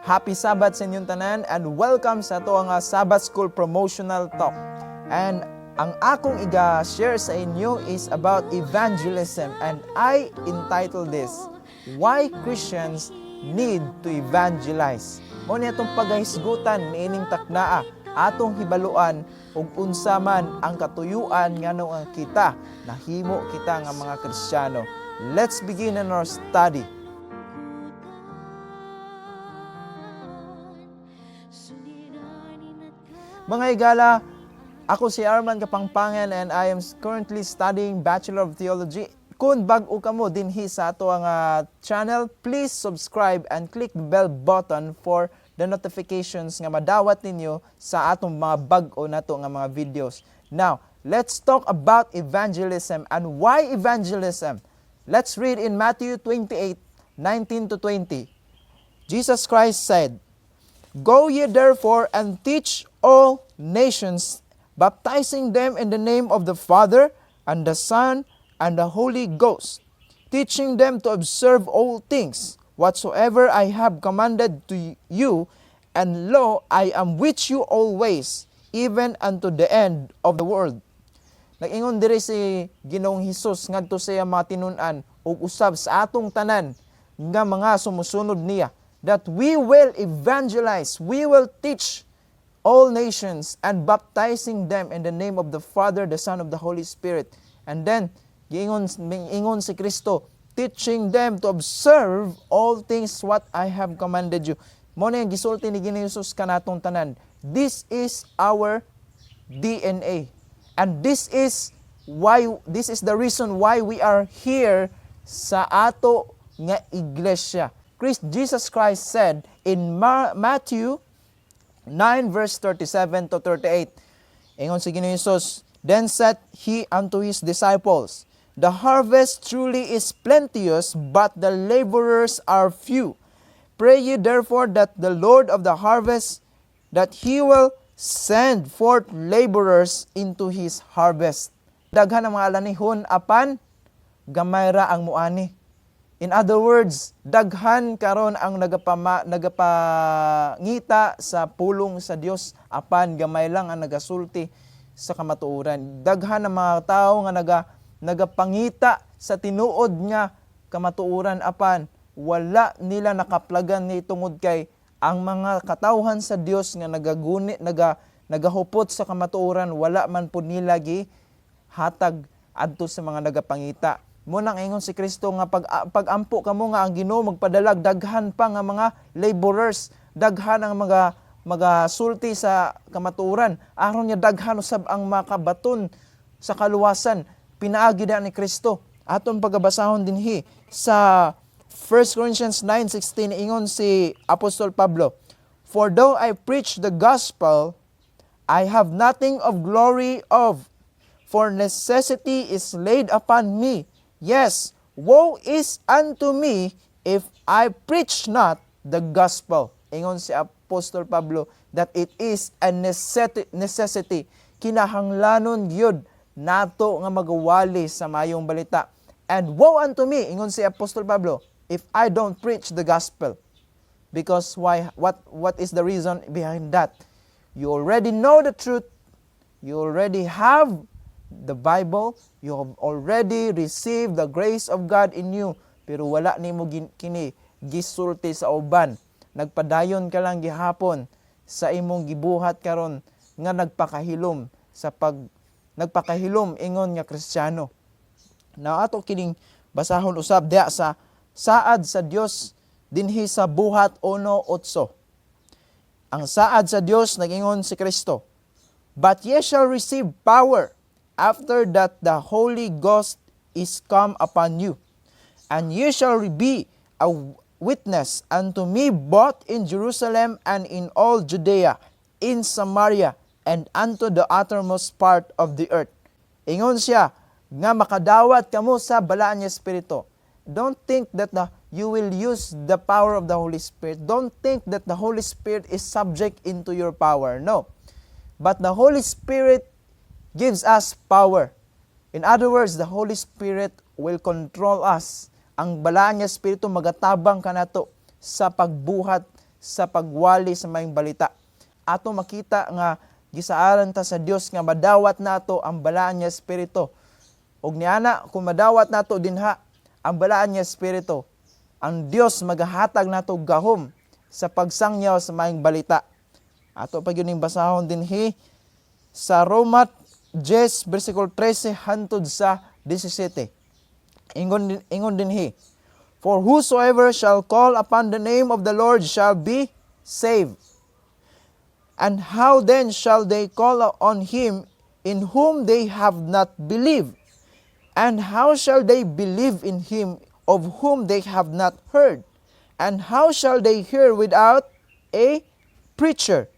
Happy Sabbath sa inyong tanan and welcome sa ito ang Sabbath School Promotional Talk. And ang akong iga-share sa inyo is about evangelism and I entitled this, Why Christians Need to Evangelize. Muna itong paghisgutan niining taknaa, atong hibaluan ug unsa man ang katuyuan ngano ang kita nahimo kita nga mga Kristiyano. Let's begin in our study. Mga higala, ako si Arman Kapangpangan and I am currently studying Bachelor of Theology. Kung bag-o ka mo dinhi sa ato ang channel, please subscribe and click the bell button for the notifications nga madawat ninyo sa atong mga bag-o nato nga mga videos. Now, let's talk about evangelism and why evangelism. Let's read in Matthew 28:19-20. Jesus Christ said, "Go ye therefore and teach all nations, baptizing them in the name of the Father, and the Son, and the Holy Ghost, teaching them to observe all things, whatsoever I have commanded to you, and lo, I am with you always, even unto the end of the world." Nag-ingon diri si Ginoong Hesus ngadto sa iya mga tinun-an ug usab sa atong tanan nga mga sumusunod niya, that we will evangelize, we will teach all nations and baptizing them in the name of the Father, the Son, of the Holy Spirit. And then, ingon si Kristo, teaching them to observe all things what I have commanded you. Muna yung gisulti ni Ginoong Hesus kanatong tanan. This is our DNA. And this is the reason why we are here sa ato nga iglesia. Jesus Christ said in Matthew 9 verse 37-38, ingon si Ginoong Hesus, "Then said he unto his disciples, The harvest truly is plenteous, but the laborers are few. Pray ye therefore that the Lord of the harvest, that he will send forth laborers into his harvest." Daghan ang mga alanihon apan gamay ra ang muani. In other words, daghan karon ang nagapangita sa pulong sa Dios apan gamay lang ang nagasulti sa kamatuoran. Daghan ang mga tawo nga nagapangita sa tinuod nga kamatuoran apan wala nila nakaplagan ni tungod kay ang mga katawhan sa Dios nga nagahupot sa kamatuoran wala man pud nila gi hatag adto sa mga nagapangita. Munang ingon si Kristo nga pag-ampo kamo nga ang Ginoo magpadalag daghan pa nga mga laborers, daghan ang mga sulti sa kamatuoran aron niya daghan usab ang makabaton sa kaluwasan. Pinaagi na ni Kristo. Atong pagabasahon dinhi sa 1 Corinthians 9:16 ingon si Apostol Pablo, "For though I preach the gospel, I have nothing of glory of, for necessity is laid upon me. Yes, woe is unto me if I preach not the gospel." Ingon si Apostol Pablo that it is a necessity. Kinahanglanon gyud nato nga magawali sa mayong balita. And woe unto me, ingon si Apostol Pablo, if I don't preach the gospel. Because why? What is the reason behind that? You already know the truth. You already have the Bible, you have already received the grace of God in you, pero wala nimo kini gisulti sa uban. Nagpadayon ka lang gihapon sa imong gibuhat karon nga nagpakahilom ingon nga Kristiyano. Na ato kining basahon usab diha sa saad sa Dios dinhi sa buhat 1:8. Ang saad sa Dios nagingon si Kristo, "But ye shall receive power after that the Holy Ghost is come upon you, and ye shall be a witness unto me both in Jerusalem and in all Judea, in Samaria, and unto the uttermost part of the earth." Ingon siya nga makadawat kamo sa balaan nga Espiritu. Don't think that you will use the power of the Holy Spirit. Don't think that the Holy Spirit is subject into your power. No. But the Holy Spirit gives us power. In other words, the Holy Spirit will control us. Ang balaan nga Espiritu magatabang kanato sa pagbuhat sa pagwali sa maayong balita. Ato makita nga gisaaran ta sa Dios nga madawat nato ang balaan niya espiritu. Ug niana kung madawat nato dinha ang balaan niya espiritu, ang Dios magahatag nato gahom sa pagsangyaw sa maayong balita. Ato pa gyud basahon dinhi sa Roma 10 versikulo 13 hantod sa 17. Ingon dinhi, for whosoever shall call upon the name of the Lord shall be saved. And how then shall they call on him in whom they have not believed? And how shall they believe in him of whom they have not heard? And how shall they hear without a preacher?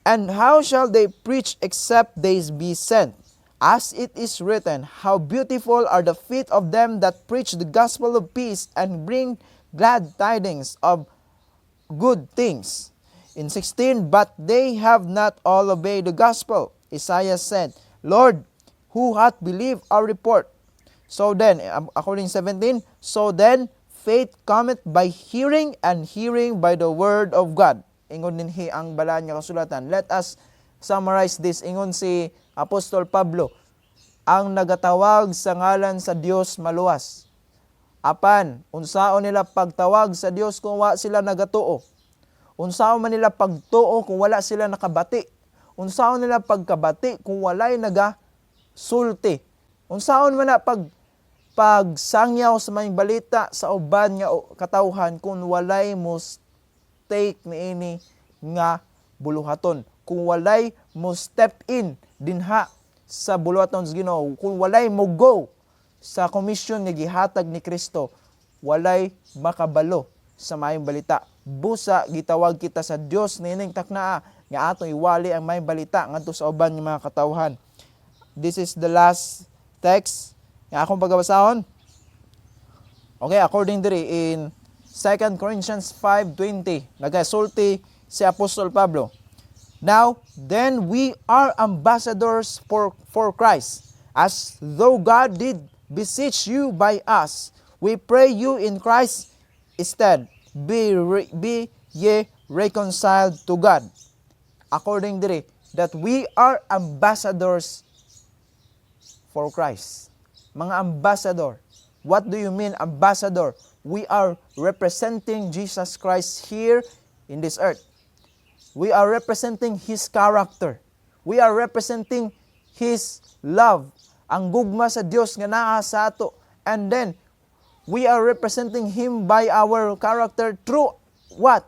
And how shall they preach except they be sent? As it is written, how beautiful are the feet of them that preach the gospel of peace and bring glad tidings of good things. In 16, but they have not all obeyed the gospel. Isaiah said, Lord, who hath believed our report? So then, according 17, so then faith cometh by hearing, and hearing by the word of God. Ingon dinhi ang balaan nga kasulatan. Let us summarize this. Ingon si Apostol Pablo, ang nagatawag sa ngalan sa Dios maluwas. Apan, unsaon nila pagtawag sa Dios kung wala sila nagatuo? Unsaon man nila pagtuo kung wala sila nakabati? Unsaon nila pagkabati kung walay nagasulti? Unsaon man na pagsangyaw sa may balita sa uban nga katawhan kung walay mo take niini nga buluhaton, kung walay mo step in dinha sa buluhaton sa Ginoo, kung walay mo go sa komisyon nga gihatag ni Kristo, walay makabalo sa maayong balita. Busa gitawag kita sa Dios nining taknaa nga atong iwali ang maayong balita ngadto sa uban nga mga katawhan. This is the last text nga akong pagbasahon. Okay, according diri in 2 Corinthians 5:20, nagasulti si Apostol Pablo. Now, then we are ambassadors for Christ, as though God did beseech you by us. We pray you in Christ's stead, be ye reconciled to God. According diri, that we are ambassadors for Christ. Mga ambassador. What do you mean ambassador? We are representing Jesus Christ here in this earth. We are representing His character. We are representing His love. Ang gugma sa Dios nga naa sa ato. And then, we are representing Him by our character through what?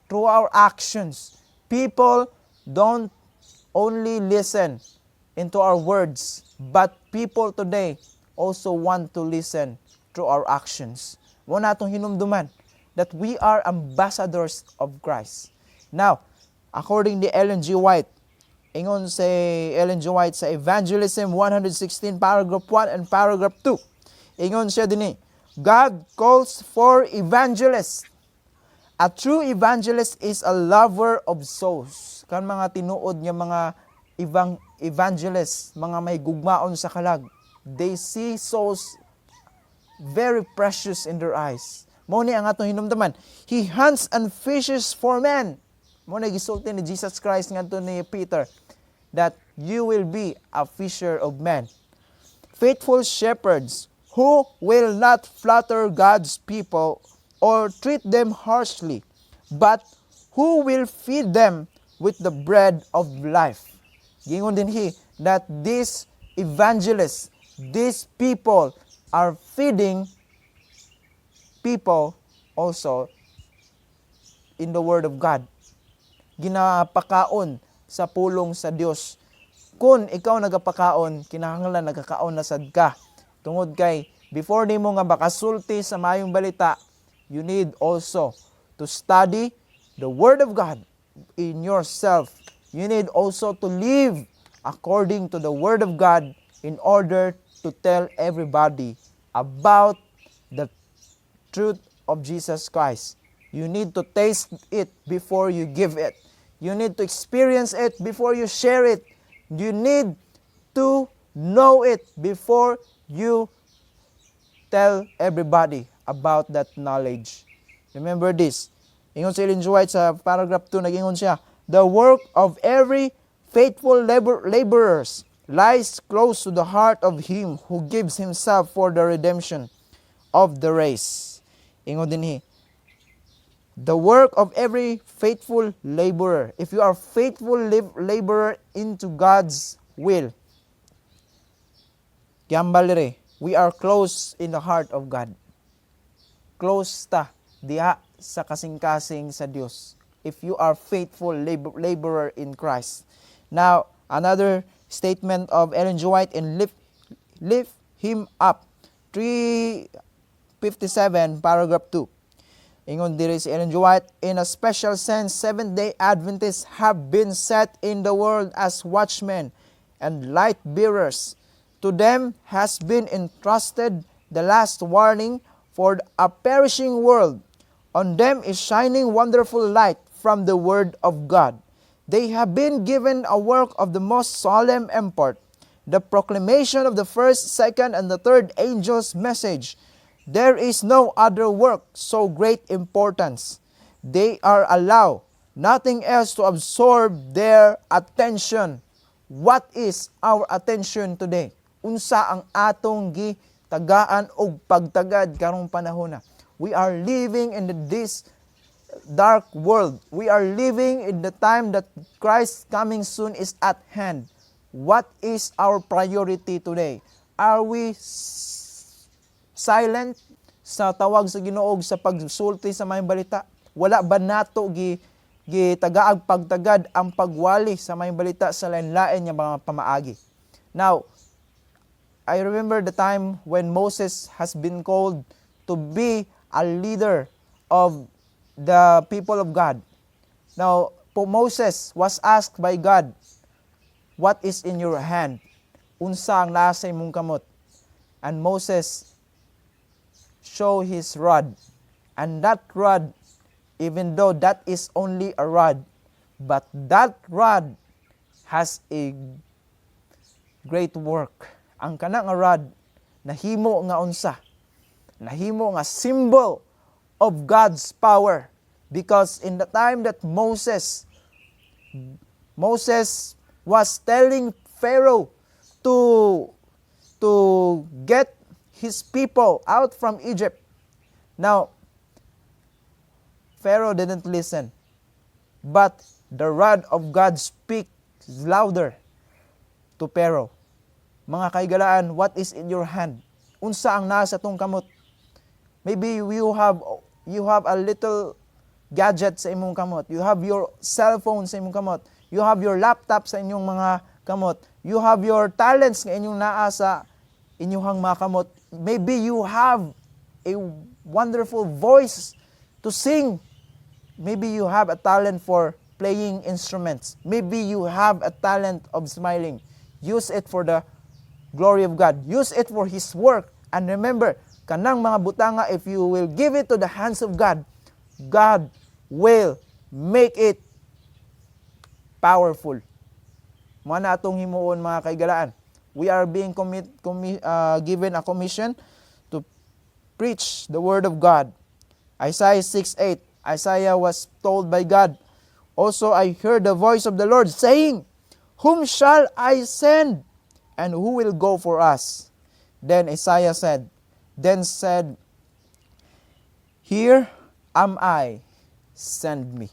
Through our actions. People don't only listen into our words, but people today also want to listen through our actions. Mo natong hinumduman that we are ambassadors of Christ. Now, according to Ellen G. White, ingon si Ellen G. White sa Evangelism 116, paragraph 1 and paragraph 2, ingon siya din God calls for evangelists. A true evangelist is a lover of souls. Kan mga tinuod nga mga evangelists, mga may gugmaon sa kalag, they see souls very precious in their eyes. Mo ni ang atong hinumdaman. He hunts and fishes for men. Mo na gisulti ni Jesus Christ ngadto ni Peter that you will be a fisher of men. Faithful shepherds who will not flatter God's people or treat them harshly, but who will feed them with the bread of life. Gingon din that these evangelists, these people are feeding people also in the Word of God. Ginapakaon sa pulong sa Dios. Kung ikaw nagapakaon, kinahanglan nagkakaon na sad ka. Tungod kay, before nimo nga makasulti sa maayong balita, you need also to study the Word of God in yourself. You need also to live according to the Word of God in order to tell everybody about the truth of Jesus Christ. You need to taste it before you give it. You need to experience it before you share it. You need to know it before you tell everybody about that knowledge. Remember this, Ingon si Ellen G. White sa paragraph 2, nag-ingon siya, the work of every faithful laborers lies close to the heart of Him who gives Himself for the redemption of the race. Ingon din the work of every faithful laborer. If you are faithful laborer into God's will, Kiambalire, we are close in the heart of God. Close ta diha sa kasing-kasing sa Dios. If you are faithful laborer in Christ. Now, another statement of Ellen G. White in Lift Him Up, 357, paragraph 2. Ingon diri si Ellen G. White, in a special sense, Seventh-day Adventists have been set in the world as watchmen and light bearers. To them has been entrusted the last warning for a perishing world. On them is shining wonderful light from the Word of God. They have been given a work of the most solemn import, the proclamation of the first, second, and the third angel's message. There is no other work so great importance. They are allowed nothing else to absorb their attention. What is our attention today? Unsa ang atong gitagaan og pagtagad karong panahon na? We are living in this dark world. We are living in the time that Christ coming soon is at hand. What is our priority today? Are we silent sa tawag sa Ginoo sa pagsulti sa may balita? Wala ba nato gitagaag pagtagad ang pagwali sa may balita sa lain-lain nga mga pamaagi? Now, I remember the time when Moses has been called to be a leader of the people of God. Now, Moses was asked by God, what is in your hand? Unsa ang nasa imong kamot? And Moses show his rod. And that rod, even though that is only a rod, but that rod has a great work. Ang kanang rod, nahimo nga unsa? Nahimo nga symbol of God's power. Because in the time that Moses was telling Pharaoh to get his people out from Egypt. Now, Pharaoh didn't listen. But the rod of God speaks louder to Pharaoh. Mga kaigalaan, what is in your hand? Unsa ang nasa tong kamot? Maybe you have a little gadget sa imong kamot. You have your cell phone sa imong kamot. You have your laptop sa inyong mga kamot. You have your talents nga inyong naa sa inyong mga kamot. Maybe you have a wonderful voice to sing. Maybe you have a talent for playing instruments. Maybe you have a talent of smiling. Use it for the glory of God. Use it for His work. And remember, kanang mga butanga, if you will give it to the hands of God, God will make it powerful. Mga na atong himuon mga kaigalaan. We are being given a commission to preach the Word of God. Isaiah 6:8. Isaiah was told by God, also I heard the voice of the Lord saying, whom shall I send? And who will go for us? Then Isaiah said, here am I, send me.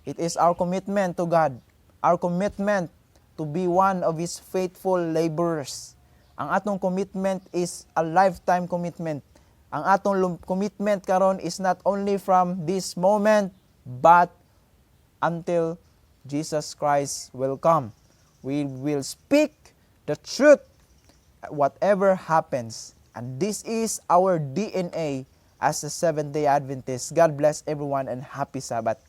It is our commitment to God, our commitment to be one of His faithful laborers. Ang atong commitment is a lifetime commitment. Ang atong commitment karon is not only from this moment, but until Jesus Christ will come. We will speak the truth whatever happens. And this is our DNA as a Seventh-day Adventist. God bless everyone and happy Sabbath.